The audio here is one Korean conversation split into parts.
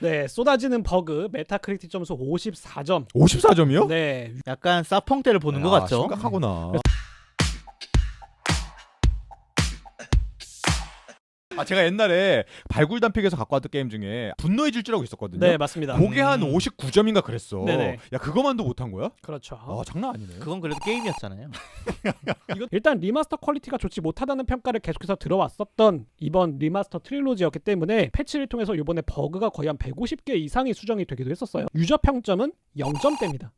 네, 쏟아지는 버그 메타크리틱 점수 54점. 54점이요? 네. 약간 사펑 때를 보는 것 같죠. 심각하구나. 제가 옛날에 발굴단픽에서 갖고 왔던 게임 중에 분노의 질주라고 있었거든요. 네, 맞습니다. 그게 한 59점인가 그랬어. 네네. 야, 그거만도 못한 거야? 그렇죠. 장난 아니네. 그건 그래도 게임이었잖아요. 이거 일단 리마스터 퀄리티가 좋지 못하다는 평가를 계속해서 들어왔었던 이번 리마스터 트릴로지였기 때문에 패치를 통해서 이번에 버그가 거의 한 150개 이상이 수정이 되기도 했었어요. 유저 평점은 0점대입니다.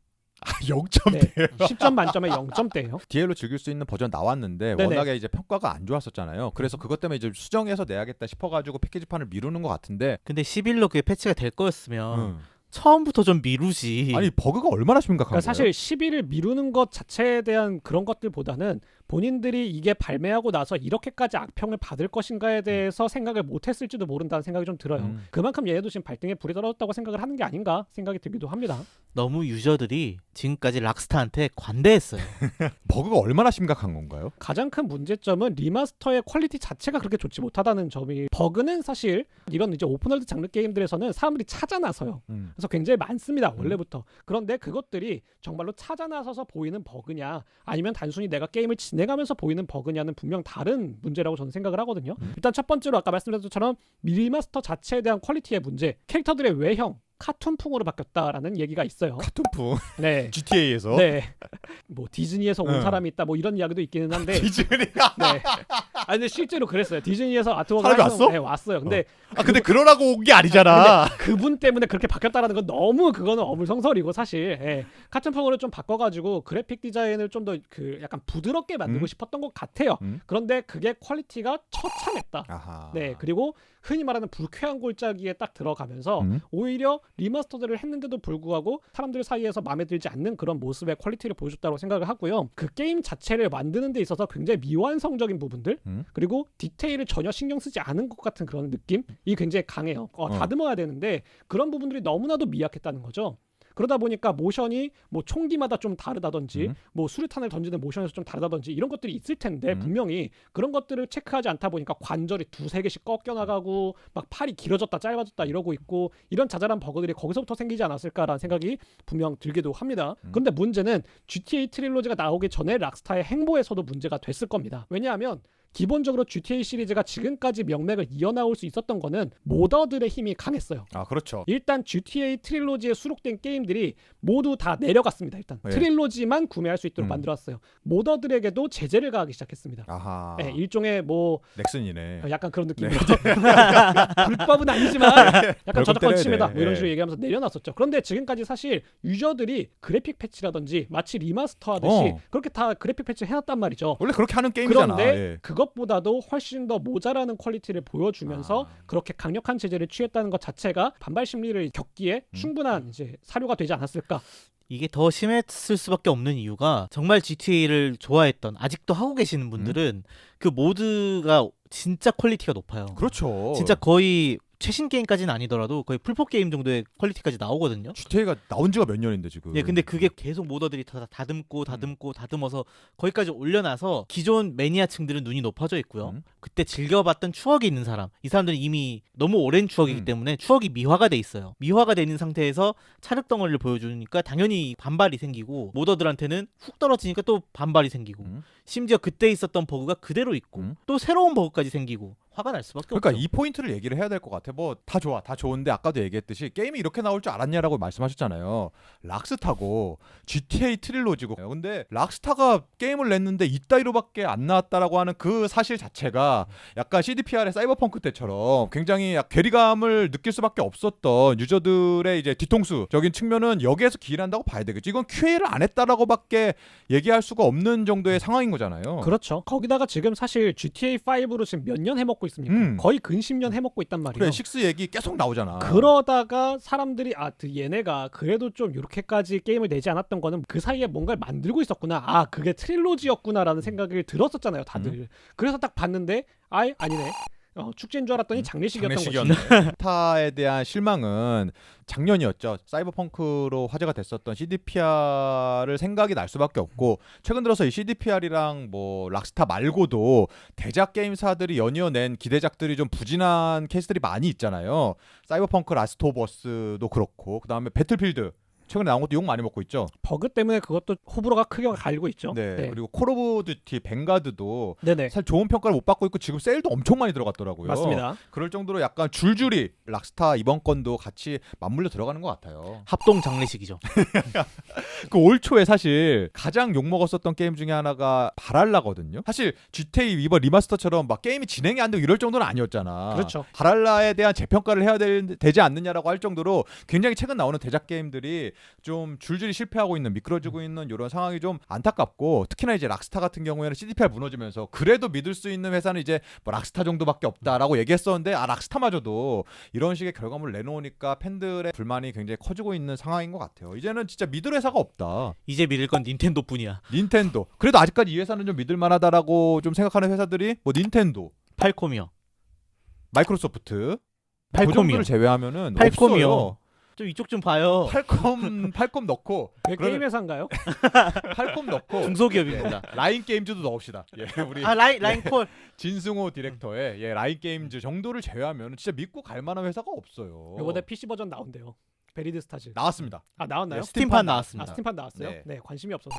0점대. 네, 10점 만점에 0점대예요. DL로 즐길 수 있는 버전 나왔는데 네네. 워낙에 이제 평가가 안 좋았었잖아요. 그래서 그것 때문에 이제 수정해서 내야겠다 싶어가지고 패키지판을 미루는 것 같은데. 근데 10일로 그게 패치가 될 거였으면 응. 처음부터 좀 미루지. 아니 버그가 얼마나 심각한 그러니까 거예요? 사실 10일을 미루는 것 자체에 대한 그런 것들보다는 본인들이 이게 발매하고 나서 이렇게까지 악평을 받을 것인가에 대해서 생각을 못했을지도 모른다는 생각이 좀 들어요. 그만큼 얘네도 지금 발등에 불이 떨어졌다고 생각을 하는 게 아닌가 생각이 들기도 합니다. 너무 유저들이 지금까지 락스타한테 관대했어요. 버그가 얼마나 심각한 건가요? 가장 큰 문제점은 리마스터의 퀄리티 자체가 그렇게 좋지 못하다는 점이, 버그는 사실 이런 이제 오픈월드 장르 게임들에서는 사람들이 찾아나서요. 그래서 굉장히 많습니다, 원래부터. 그런데 그것들이 정말로 찾아나서서 보이는 버그냐 아니면 단순히 내가 게임을 진행하면서 보이는 버그냐는 분명 다른 문제라고 저는 생각을 하거든요. 일단 첫 번째로 아까 말씀드린 것처럼 리마스터 자체에 대한 퀄리티의 문제, 캐릭터들의 외형 카툰풍으로 바뀌었다라는 얘기가 있어요. 카툰풍. 네. GTA에서. 네. 뭐 디즈니에서 온 응. 사람이 있다 뭐 이런 이야기도 있기는 한데. 디즈니가. 네. 아니 근데 실제로 그랬어요. 디즈니에서 아트워크 사람이 왔어? 네, 왔어요. 근데 근데 그러라고 온 게 아니잖아. 근데 그분 때문에 그렇게 바뀌었다라는 건 너무 그거는 어물성설이고 사실. 예. 카툰풍으로 좀 바꿔가지고 그래픽 디자인을 좀 더 그 약간 부드럽게 만들고 싶었던 것 같아요. 그런데 그게 퀄리티가 처참했다. 아하. 네. 그리고 흔히 말하는 불쾌한 골짜기에 딱 들어가면서 오히려 리마스터들을 했는데도 불구하고 사람들 사이에서 마음에 들지 않는 그런 모습의 퀄리티를 보여줬다고 생각을 하고요. 그 게임 자체를 만드는 데 있어서 굉장히 미완성적인 부분들 그리고 디테일을 전혀 신경 쓰지 않은 것 같은 그런 느낌이 굉장히 강해요. 다듬어야 되는데 그런 부분들이 너무나도 미약했다는 거죠. 그러다 보니까 모션이 뭐 총기마다 좀 다르다든지 뭐 수류탄을 던지는 모션에서 좀 다르다든지 이런 것들이 있을 텐데 분명히 그런 것들을 체크하지 않다 보니까 관절이 2-3개씩 꺾여나가고 막 팔이 길어졌다 짧아졌다 이러고 있고 이런 자잘한 버그들이 거기서부터 생기지 않았을까라는 생각이 분명 들기도 합니다. 그런데 문제는 GTA 트릴로지가 나오기 전에 락스타의 행보에서도 문제가 됐을 겁니다. 왜냐하면 기본적으로 GTA 시리즈가 지금까지 명맥을 이어나올 수 있었던 거는 모더들의 힘이 강했어요. 그렇죠. 일단 GTA 트릴로지에 수록된 게임들이 모두 다 내려갔습니다. 일단 네. 트릴로지만 구매할 수 있도록 만들었어요. 모더들에게도 제재를 가하기 시작했습니다. 아하. 네, 일종의 뭐 넥슨이네. 약간 그런 느낌으로 불법은 아니지만 약간 저작권 침해다 뭐 이런 식으로 얘기하면서 내려놨었죠. 그런데 지금까지 사실 유저들이 그래픽 패치라든지 마치 리마스터 하듯이 그렇게 다 그래픽 패치 해놨단 말이죠. 원래 그렇게 하는 게임이잖아. 그런데 예. 그것보다도 훨씬 더 모자라는 퀄리티를 보여주면서 그렇게 강력한 제재를 취했다는 것 자체가 반발 심리를 겪기에 충분한 이제 사료가 되지 않았을까. 이게 더 심했을 수밖에 없는 이유가 정말 GTA를 좋아했던 아직도 하고 계시는 분들은 그 모드가 진짜 퀄리티가 높아요. 그렇죠. 진짜 거의 최신 게임까지는 아니더라도 거의 풀포 게임 정도의 퀄리티까지 나오거든요. GTA가 나온 지가 몇 년인데 지금. 예, 근데 그게 계속 모더들이 다듬고 거기까지 올려놔서 기존 매니아층들은 눈이 높아져 있고요. 그때 즐겨봤던 추억이 있는 사람, 이 사람들은 이미 너무 오랜 추억이기 때문에 추억이 미화가 돼 있어요. 미화가 돼 있는 상태에서 차륵 덩어리를 보여주니까 당연히 반발이 생기고 모더들한테는 훅 떨어지니까 또 반발이 생기고 심지어 그때 있었던 버그가 그대로 있고 또 새로운 버그까지 생기고 화가 날 수밖에 그러니까 없죠. 이 포인트를 얘기를 해야 될 것 같아. 뭐 다 좋아, 다 좋은데 아까도 얘기했듯이 게임이 이렇게 나올 줄 알았냐라고 말씀하셨잖아요. 락스타고 GTA 트릴로지고. 근데 락스타가 게임을 냈는데 이따위로밖에 안 나왔다라고 하는 그 사실 자체가 약간 CDPR의 사이버펑크 때처럼 굉장히 괴리감을 느낄 수밖에 없었던 유저들의 이제 뒤통수적인 측면은 여기에서 기인한다고 봐야 되겠죠. 이건 QA를 안 했다라고밖에 얘기할 수가 없는 정도의 상황인 거잖아요. 그렇죠. 거기다가 지금 사실 GTA 5로 지금 몇 년 해먹고 있습니까? 거의 근 10년 해먹고 있단 말이에요. 그래, 6 얘기 계속 나오잖아. 그러다가 사람들이 얘네가 그래도 좀 이렇게까지 게임을 내지 않았던 거는 그 사이에 뭔가를 만들고 있었구나. 그게 트릴로지였구나라는 생각이 들었었잖아요, 다들. 그래서 딱 봤는데 아니네. 축제인 줄 알았더니 장례식이었던 거지. 장례식이었네. 스타에 대한 실망은 작년이었죠. 사이버펑크로 화제가 됐었던 CDPR을 생각이 날 수밖에 없고 최근 들어서 이 CDPR이랑 뭐 락스타 말고도 대작 게임사들이 연이어 낸 기대작들이 좀 부진한 케이스들이 많이 있잖아요. 사이버펑크 라스트 오브 어스도 그렇고 그다음에 배틀필드 최근에 나온 것도 욕 많이 먹고 있죠. 버그 때문에 그것도 호불호가 크게 갈리고 있죠. 네. 그리고 콜 오브 듀티 뱅가드도 네네. 사실 좋은 평가를 못 받고 있고 지금 세일도 엄청 많이 들어갔더라고요. 맞습니다. 그럴 정도로 약간 줄줄이 락스타 이번 건도 같이 맞물려 들어가는 것 같아요. 합동 장례식이죠. 그 올 초에 사실 가장 욕 먹었었던 게임 중에 하나가 바랄라거든요. 사실 GTA 이번 리마스터처럼 막 게임이 진행이 안 되고 이럴 정도는 아니었잖아. 그렇죠. 바랄라에 대한 재평가를 해야 되지 않느냐라고 할 정도로 굉장히 최근 나오는 대작 게임들이 좀 줄줄이 실패하고 있는 미끄러지고 있는 이런 상황이 좀 안타깝고 특히나 이제 락스타 같은 경우에는 CDPR 무너지면서 그래도 믿을 수 있는 회사는 이제 뭐 락스타 정도밖에 없다라고 얘기했었는데 락스타마저도 이런 식의 결과물을 내놓으니까 팬들의 불만이 굉장히 커지고 있는 상황인 것 같아요. 이제는 진짜 믿을 회사가 없다. 이제 믿을 건 닌텐도뿐이야. 닌텐도. 그래도 아직까지 이 회사는 좀 믿을 만하다라고 좀 생각하는 회사들이 뭐 닌텐도, 팔콤이요. 마이크로소프트, 그 팔콤이요. 정도를 제외하면은 팔콤이요. 없어요. 좀 이쪽 좀 봐요. 팔콤 넣고 왜 그러면- 게임 회사인가요? 팔콤 넣고 중소기업입니다. 라인 게임즈도 넣읍시다. 예, 우리 아 라인콜. 진승호 디렉터의 라인 게임즈 정도를 제외하면 진짜 믿고 갈 만한 회사가 없어요. 요번에 PC 버전 나온대요. 베리드 스타즈. 나왔습니다. 아 나왔나요? 네, 스팀판 나왔습니다. 스팀판 나왔어요? 네. 네, 관심이 없어서.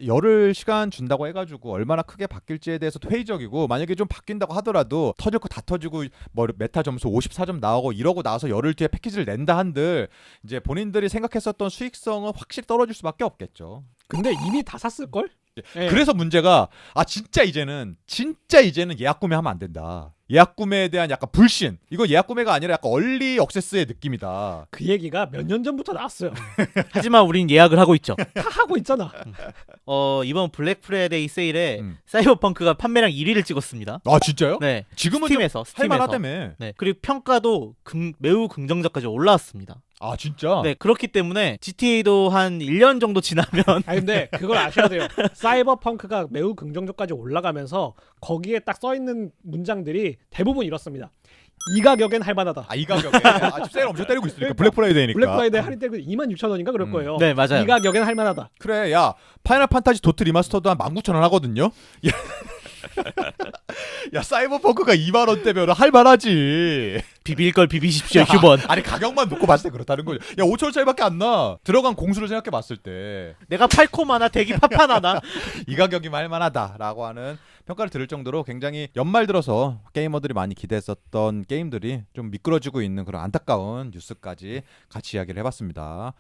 열흘 시간 준다고 해가지고 얼마나 크게 바뀔지에 대해서도 회의적이고 만약에 좀 바뀐다고 하더라도 터질 거 다 터지고 뭐 메타 점수 54점 나오고 이러고 나서 열흘 뒤에 패키지를 낸다 한들 이제 본인들이 생각했었던 수익성은 확실히 떨어질 수밖에 없겠죠. 근데 이미 다 샀을 걸? 네. 그래서 문제가 진짜 이제는 예약 구매하면 안 된다. 예약 구매에 대한 약간 불신. 이거 예약 구매가 아니라 약간 얼리 억세스의 느낌이다. 그 얘기가 몇 년 전부터 나왔어요. 하지만 우린 예약을 하고 있죠. 다 하고 있잖아. 이번 블랙 프라이데이 세일에 음. 사이버펑크가 판매량 1위를 찍었습니다. 아 진짜요? 네. 지금은 스팀에서. 할만하다며. 네. 그리고 평가도 매우 긍정적까지 올라왔습니다. 아 진짜? 네. 그렇기 때문에 GTA도 한 1년 정도 지나면 아니 근데 그걸 아셔야 돼요. 사이버펑크가 매우 긍정적까지 올라가면서 거기에 딱 써 있는 문장들이 대부분 이렇습니다. 이 가격엔 할만하다. 이 가격에 지금 세일 엄청 때리고 있으니까 블랙 프라이데이니까. 블랙 프라이데이 할인 때문에 26,000원인가 그럴 거예요. 네, 맞아요. 이 가격엔 할만하다. 그래 야 파이널 판타지 도트 리마스터도 한 19,000원 하거든요. 야 사이버펑크가 2만 원대면 할만하지. 비빌 걸 비비십시오, 휴번. 아니 가격만 놓고 봤을 때 그렇다는 거죠. 야 5,000원 차이밖에 안 나. 들어간 공수를 생각해 봤을 때 이 내가 팔콤 하나 대기 파판 하나. 가격이면 할만하다라고 하는 평가를 들을 정도로 굉장히 연말 들어서 게이머들이 많이 기대했었던 게임들이 좀 미끄러지고 있는 그런 안타까운 뉴스까지 같이 이야기를 해봤습니다.